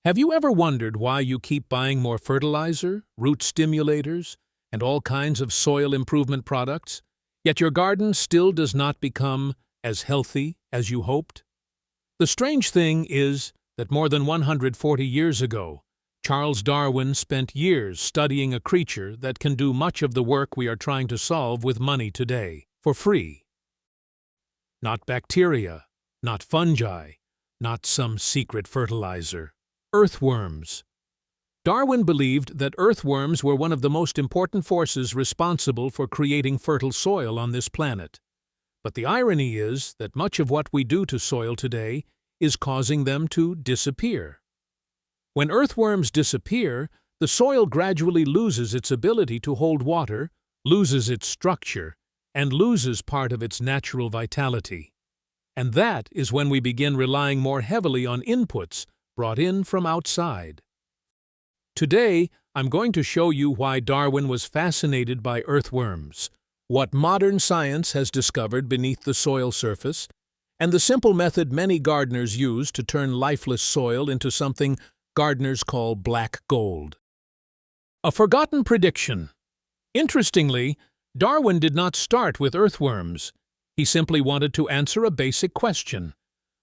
Have you ever wondered why you keep buying more fertilizer, root stimulators, and all kinds of soil improvement products, yet your garden still does not become as healthy as you hoped? The strange thing is that more than 140 years ago, Charles Darwin spent years studying a creature that can do much of the work we are trying to solve with money today, for free. Not bacteria, not fungi, not some secret fertilizer. Earthworms. Darwin believed that earthworms were one of the most important forces responsible for creating fertile soil on this planet. But the irony is that much of what we do to soil today is causing them to disappear. When earthworms disappear, the soil gradually loses its ability to hold water, loses its structure, and loses part of its natural vitality. And that is when we begin relying more heavily on inputs brought in from outside. Today, I'm going to show you why Darwin was fascinated by earthworms, what modern science has discovered beneath the soil surface, and the simple method many gardeners use to turn lifeless soil into something gardeners call black gold. A forgotten prediction. Interestingly, Darwin did not start with earthworms. He simply wanted to answer a basic question.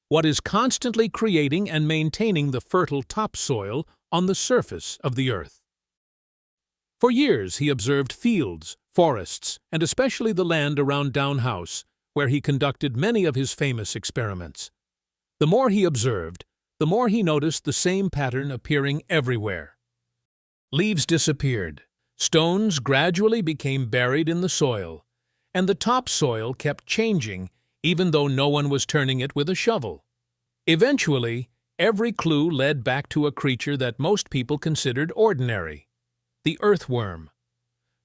What is constantly creating and maintaining the fertile topsoil on the surface of the earth? For years he observed fields, forests, and especially the land around Down House, where he conducted many of his famous experiments. The more he observed, the more he noticed the same pattern appearing everywhere. Leaves disappeared, stones gradually became buried in the soil, and the topsoil kept changing even though no one was turning it with a shovel. Eventually, every clue led back to a creature that most people considered ordinary: the earthworm.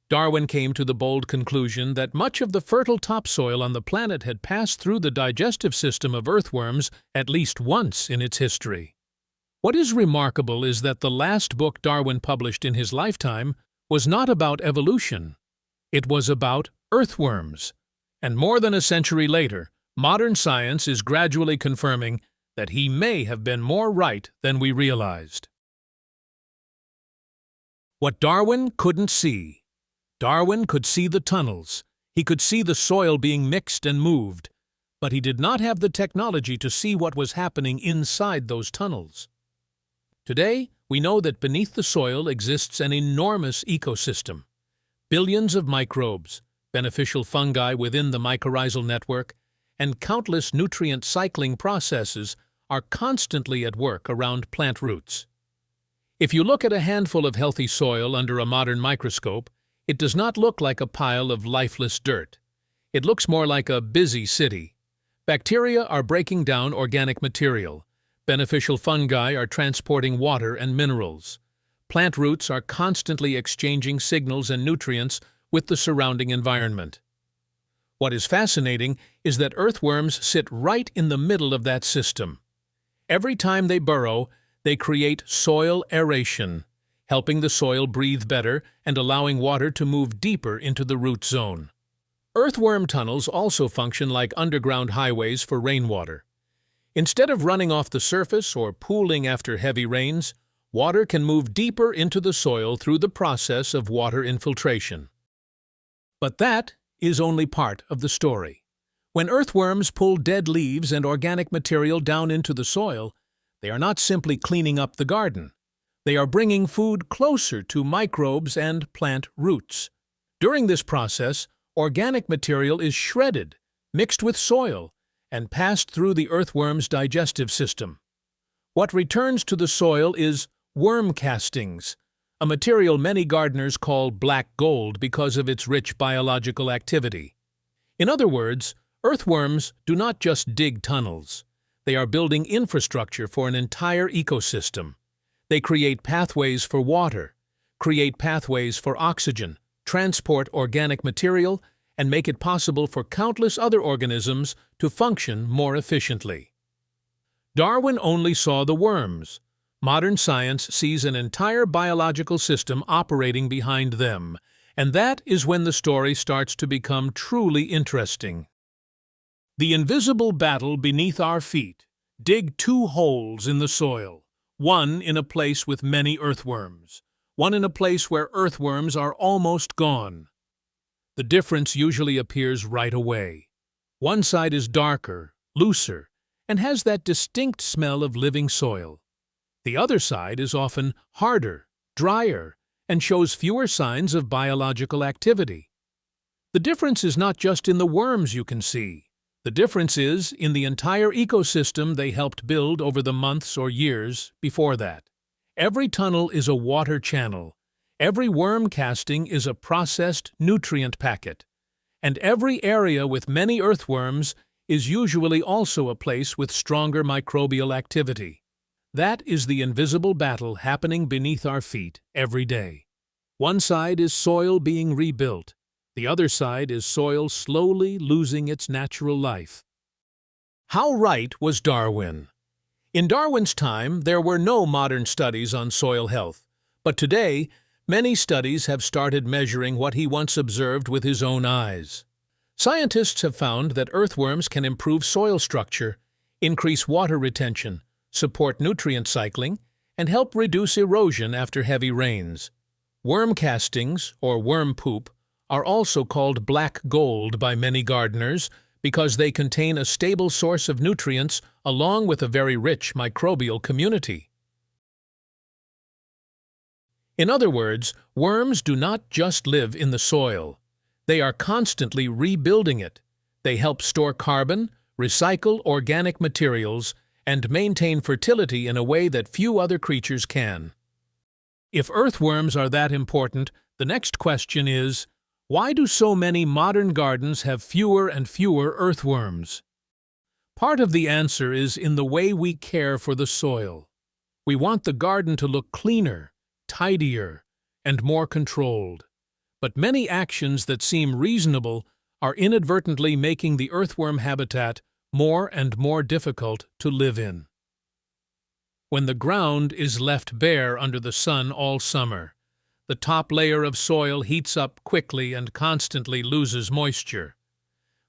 Darwin came to the bold conclusion that much of the fertile topsoil on the planet had passed through the digestive system of earthworms at least once in its history. What is remarkable is that the last book Darwin published in his lifetime was not about evolution. It was about earthworms. And more than a century later, modern science is gradually confirming that he may have been more right than we realized. What Darwin couldn't see. Darwin could see the tunnels. He could see the soil being mixed and moved, but he did not have the technology to see what was happening inside those tunnels. Today, we know that beneath the soil exists an enormous ecosystem. Billions of microbes, beneficial fungi within the mycorrhizal network, and countless nutrient cycling processes are constantly at work around plant roots. If you look at a handful of healthy soil under a modern microscope, it does not look like a pile of lifeless dirt. It looks more like a busy city. Bacteria are breaking down organic material. Beneficial fungi are transporting water and minerals. Plant roots are constantly exchanging signals and nutrients with the surrounding environment. What is fascinating is that earthworms sit right in the middle of that system. Every time they burrow, they create soil aeration, helping the soil breathe better and allowing water to move deeper into the root zone. Earthworm tunnels also function like underground highways for rainwater. Instead of running off the surface or pooling after heavy rains, water can move deeper into the soil through the process of water infiltration. But that is only part of the story. When earthworms pull dead leaves and organic material down into the soil, they are not simply cleaning up the garden. They are bringing food closer to microbes and plant roots. During this process, organic material is shredded, mixed with soil, and passed through the earthworm's digestive system. What returns to the soil is worm castings, a material many gardeners call black gold because of its rich biological activity. In other words, earthworms do not just dig tunnels. They are building infrastructure for an entire ecosystem. They create pathways for water, create pathways for oxygen, transport organic material, and make it possible for countless other organisms to function more efficiently. Darwin only saw the worms. Modern science sees an entire biological system operating behind them, and that is when the story starts to become truly interesting. The invisible battle beneath our feet. Dig 2 holes in the soil, one in a place with many earthworms, one in a place where earthworms are almost gone. The difference usually appears right away. One side is darker, looser, and has that distinct smell of living soil. The other side is often harder, drier, and shows fewer signs of biological activity. The difference is not just in the worms you can see. The difference is in the entire ecosystem they helped build over the months or years before that. Every tunnel is a water channel. Every worm casting is a processed nutrient packet. And every area with many earthworms is usually also a place with stronger microbial activity. That is the invisible battle happening beneath our feet every day. One side is soil being rebuilt. The other side is soil slowly losing its natural life. How right was Darwin? In Darwin's time, there were no modern studies on soil health, but today, many studies have started measuring what he once observed with his own eyes. Scientists have found that earthworms can improve soil structure, increase water retention, support nutrient cycling, and help reduce erosion after heavy rains. Worm castings, or worm poop, are also called black gold by many gardeners because they contain a stable source of nutrients along with a very rich microbial community. In other words, worms do not just live in the soil. They are constantly rebuilding it. They help store carbon, recycle organic materials, and maintain fertility in a way that few other creatures can. If earthworms are that important, the next question is, why do so many modern gardens have fewer and fewer earthworms? Part of the answer is in the way we care for the soil. We want the garden to look cleaner, tidier, and more controlled. But many actions that seem reasonable are inadvertently making the earthworm habitat more and more difficult to live in. When the ground is left bare under the sun all summer, the top layer of soil heats up quickly and constantly loses moisture.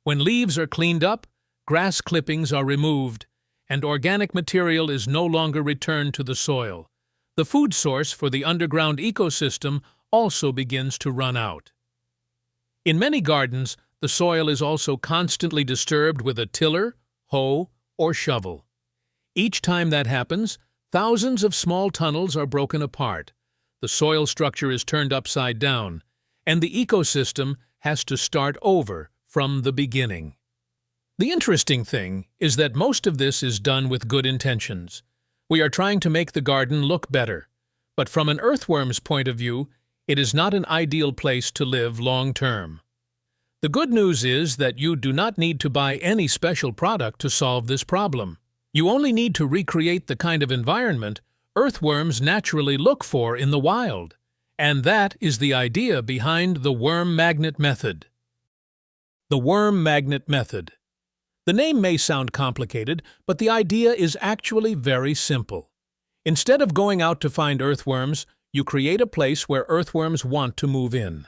When leaves are cleaned up, grass clippings are removed, and organic material is no longer returned to the soil. The food source for the underground ecosystem also begins to run out. In many gardens, the soil is also constantly disturbed with a tiller, hoe, or shovel. Each time that happens, thousands of small tunnels are broken apart. The soil structure is turned upside down, and the ecosystem has to start over from the beginning. The interesting thing is that most of this is done with good intentions. We are trying to make the garden look better, but from an earthworm's point of view, it is not an ideal place to live long-term. The good news is that you do not need to buy any special product to solve this problem. You only need to recreate the kind of environment earthworms naturally look for in the wild, and that is the idea behind the worm magnet method. The worm magnet method. The name may sound complicated, but the idea is actually very simple. Instead of going out to find earthworms, you create a place where earthworms want to move in.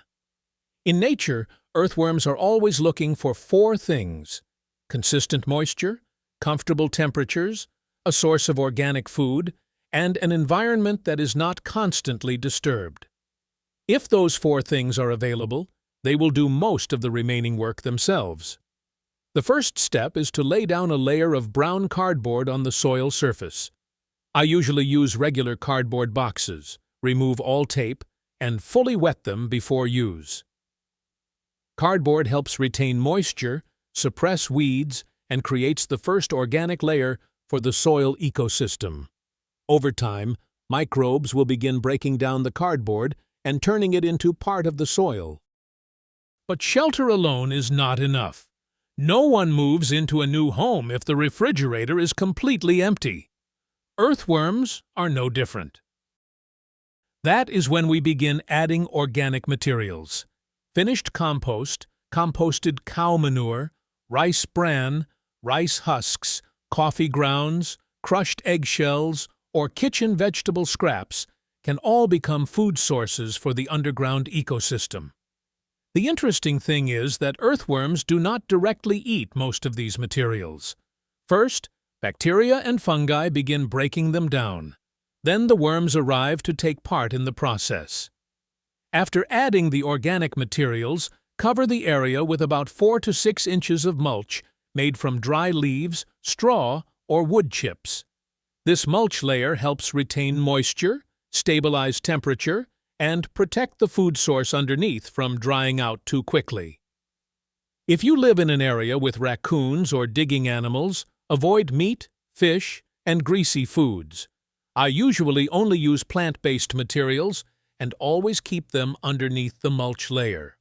In nature, earthworms are always looking for 4 things: consistent moisture, comfortable temperatures, a source of organic food, and an environment that is not constantly disturbed. If those 4 things are available, they will do most of the remaining work themselves. The first step is to lay down a layer of brown cardboard on the soil surface. I usually use regular cardboard boxes, remove all tape, and fully wet them before use. Cardboard helps retain moisture, suppress weeds, and creates the first organic layer for the soil ecosystem. Over time, microbes will begin breaking down the cardboard and turning it into part of the soil. But shelter alone is not enough. No one moves into a new home if the refrigerator is completely empty. Earthworms are no different. That is when we begin adding organic materials. Finished compost, composted cow manure, rice bran, rice husks, coffee grounds, crushed eggshells, or kitchen vegetable scraps can all become food sources for the underground ecosystem. The interesting thing is that earthworms do not directly eat most of these materials. First, bacteria and fungi begin breaking them down. Then the worms arrive to take part in the process. After adding the organic materials, cover the area with about 4 to 6 inches of mulch made from dry leaves, straw, or wood chips. This mulch layer helps retain moisture, stabilize temperature, and protect the food source underneath from drying out too quickly. If you live in an area with raccoons or digging animals, avoid meat, fish, and greasy foods. I usually only use plant-based materials and always keep them underneath the mulch layer.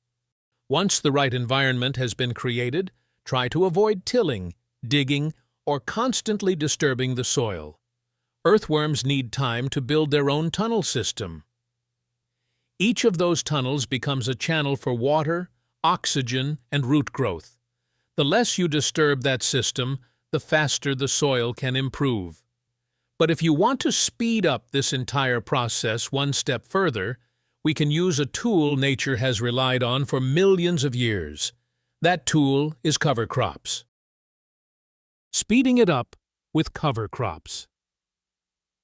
Once the right environment has been created, try to avoid tilling, digging, or constantly disturbing the soil. Earthworms need time to build their own tunnel system. Each of those tunnels becomes a channel for water, oxygen, and root growth. The less you disturb that system, the faster the soil can improve. But if you want to speed up this entire process one step further, we can use a tool nature has relied on for millions of years. That tool is cover crops. Speeding it up with cover crops.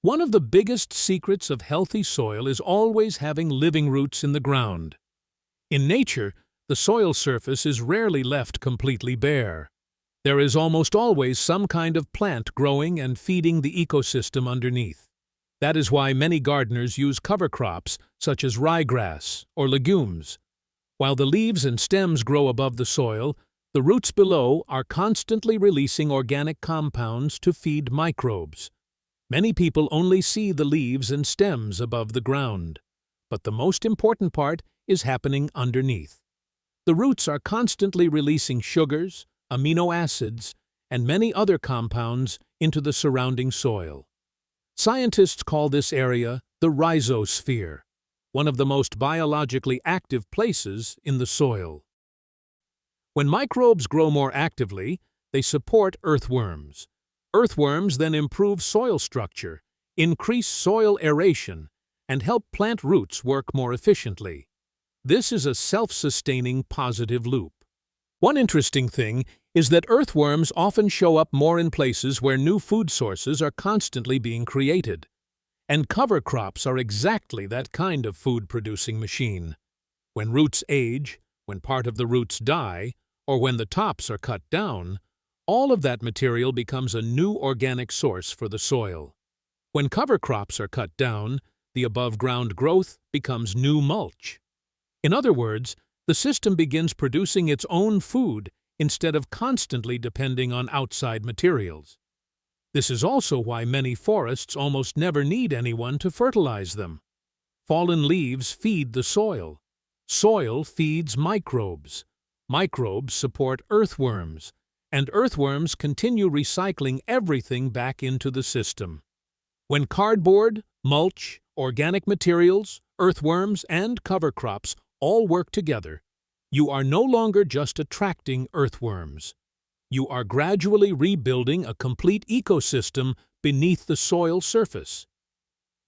One of the biggest secrets of healthy soil is always having living roots in the ground. In nature, the soil surface is rarely left completely bare. There is almost always some kind of plant growing and feeding the ecosystem underneath. That is why many gardeners use cover crops such as ryegrass or legumes. While the leaves and stems grow above the soil, the roots below are constantly releasing organic compounds to feed microbes. Many people only see the leaves and stems above the ground, but the most important part is happening underneath. The roots are constantly releasing sugars, amino acids, and many other compounds into the surrounding soil. Scientists call this area the rhizosphere, one of the most biologically active places in the soil. When microbes grow more actively, they support earthworms. Earthworms then improve soil structure, increase soil aeration, and help plant roots work more efficiently. This is a self-sustaining positive loop. One interesting thing is that earthworms often show up more in places where new food sources are constantly being created. And cover crops are exactly that kind of food-producing machine. When roots age, when part of the roots die, or when the tops are cut down, all of that material becomes a new organic source for the soil. When cover crops are cut down, the above-ground growth becomes new mulch. In other words, the system begins producing its own food instead of constantly depending on outside materials. This is also why many forests almost never need anyone to fertilize them. Fallen leaves feed the soil. Soil feeds microbes. Microbes support earthworms, and earthworms continue recycling everything back into the system. When cardboard, mulch, organic materials, earthworms, and cover crops all work together, you are no longer just attracting earthworms. You are gradually rebuilding a complete ecosystem beneath the soil surface.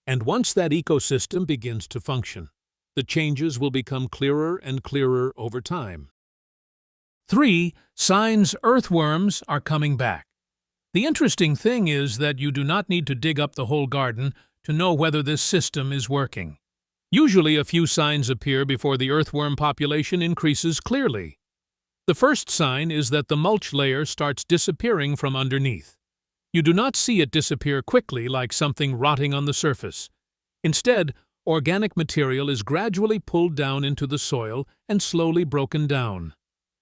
And once that ecosystem begins to function, the changes will become clearer and clearer over time. 3. Signs earthworms are coming back. The interesting thing is that you do not need to dig up the whole garden to know whether this system is working. Usually a few signs appear before the earthworm population increases clearly. The first sign is that the mulch layer starts disappearing from underneath. You do not see it disappear quickly like something rotting on the surface. Instead, organic material is gradually pulled down into the soil and slowly broken down.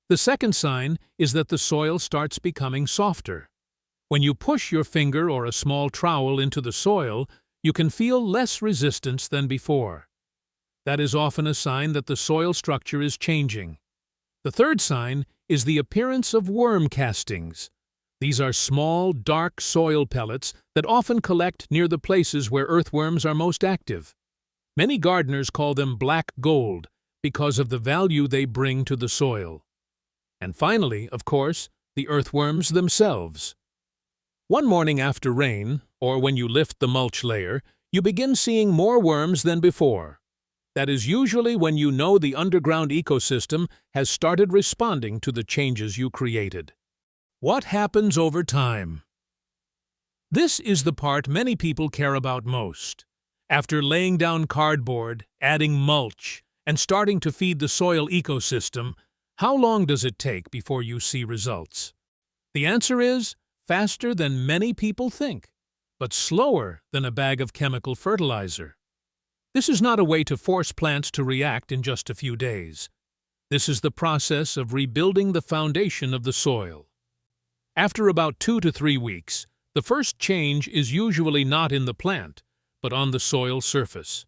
The second sign is that the soil starts becoming softer. When you push your finger or a small trowel into the soil, you can feel less resistance than before. That is often a sign that the soil structure is changing. The third sign is the appearance of worm castings. These are small, dark soil pellets that often collect near the places where earthworms are most active. Many gardeners call them black gold because of the value they bring to the soil. And finally, of course, the earthworms themselves. One morning after rain, or when you lift the mulch layer, you begin seeing more worms than before. That is usually when you know the underground ecosystem has started responding to the changes you created. What happens over time? This is the part many people care about most. After laying down cardboard, adding mulch, and starting to feed the soil ecosystem, how long does it take before you see results? The answer is faster than many people think, but slower than a bag of chemical fertilizer. This is not a way to force plants to react in just a few days. This is the process of rebuilding the foundation of the soil. After about 2 to 3 weeks, the first change is usually not in the plant, but on the soil surface.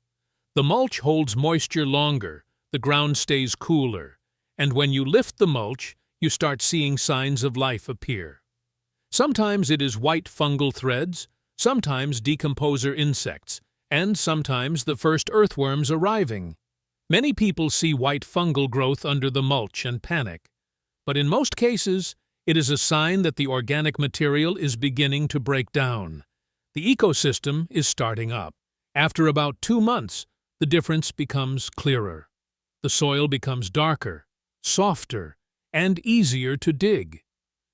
The mulch holds moisture longer, the ground stays cooler, and when you lift the mulch, you start seeing signs of life appear. Sometimes it is white fungal threads, sometimes decomposer insects, and sometimes the first earthworms arriving. Many people see white fungal growth under the mulch and panic, but in most cases, it is a sign that the organic material is beginning to break down. The ecosystem is starting up. After about 2 months, the difference becomes clearer. The soil becomes darker, softer, and easier to dig.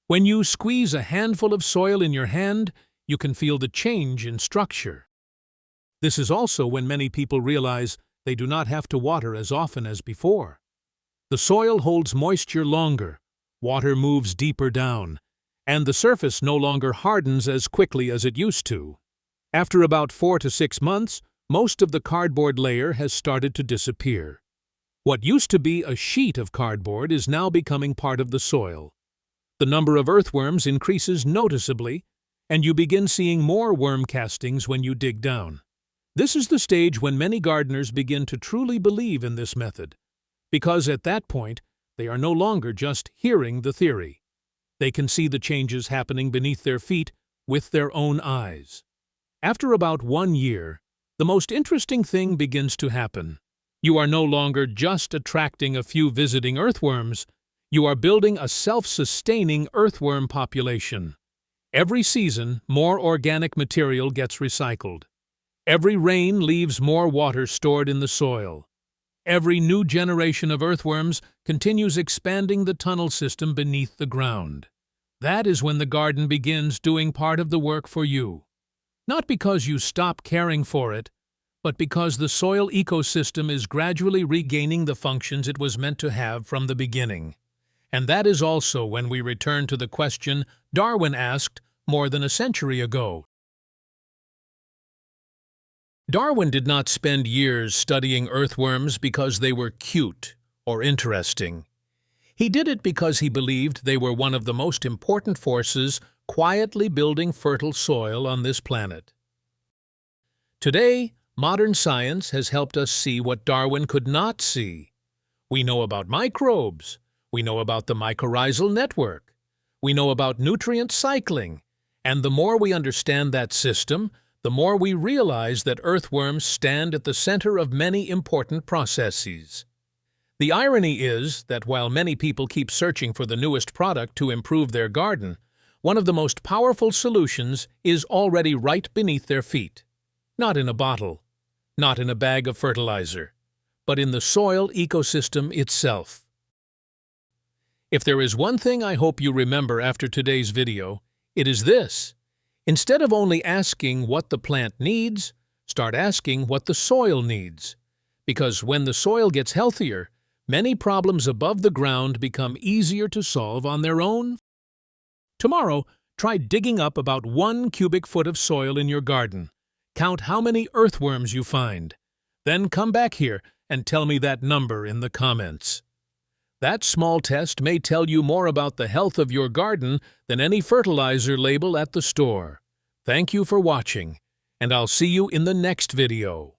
When you squeeze a handful of soil in your hand, you can feel the change in structure. This is also when many people realize they do not have to water as often as before. The soil holds moisture longer, water moves deeper down, and the surface no longer hardens as quickly as it used to. After about 4 to 6 months, most of the cardboard layer has started to disappear. What used to be a sheet of cardboard is now becoming part of the soil. The number of earthworms increases noticeably, and you begin seeing more worm castings when you dig down. This is the stage when many gardeners begin to truly believe in this method, because at that point, they are no longer just hearing the theory. They can see the changes happening beneath their feet with their own eyes. After about 1 year, the most interesting thing begins to happen. You are no longer just attracting a few visiting earthworms, you are building a self-sustaining earthworm population. Every season, more organic material gets recycled. Every rain leaves more water stored in the soil. Every new generation of earthworms continues expanding the tunnel system beneath the ground. That is when the garden begins doing part of the work for you. Not because you stop caring for it, but because the soil ecosystem is gradually regaining the functions it was meant to have from the beginning. And that is also when we return to the question Darwin asked more than a century ago. Darwin did not spend years studying earthworms because they were cute or interesting. He did it because he believed they were one of the most important forces quietly building fertile soil on this planet. Today, modern science has helped us see what Darwin could not see. We know about microbes. We know about the mycorrhizal network. We know about nutrient cycling. And the more we understand that system, the more we realize that earthworms stand at the center of many important processes. The irony is that while many people keep searching for the newest product to improve their garden, one of the most powerful solutions is already right beneath their feet. Not in a bottle, not in a bag of fertilizer, but in the soil ecosystem itself. If there is one thing I hope you remember after today's video, it is this. Instead of only asking what the plant needs, start asking what the soil needs. Because when the soil gets healthier, many problems above the ground become easier to solve on their own. Tomorrow, try digging up about 1 cubic foot of soil in your garden. Count how many earthworms you find. Then come back here and tell me that number in the comments. That small test may tell you more about the health of your garden than any fertilizer label at the store. Thank you for watching, and I'll see you in the next video.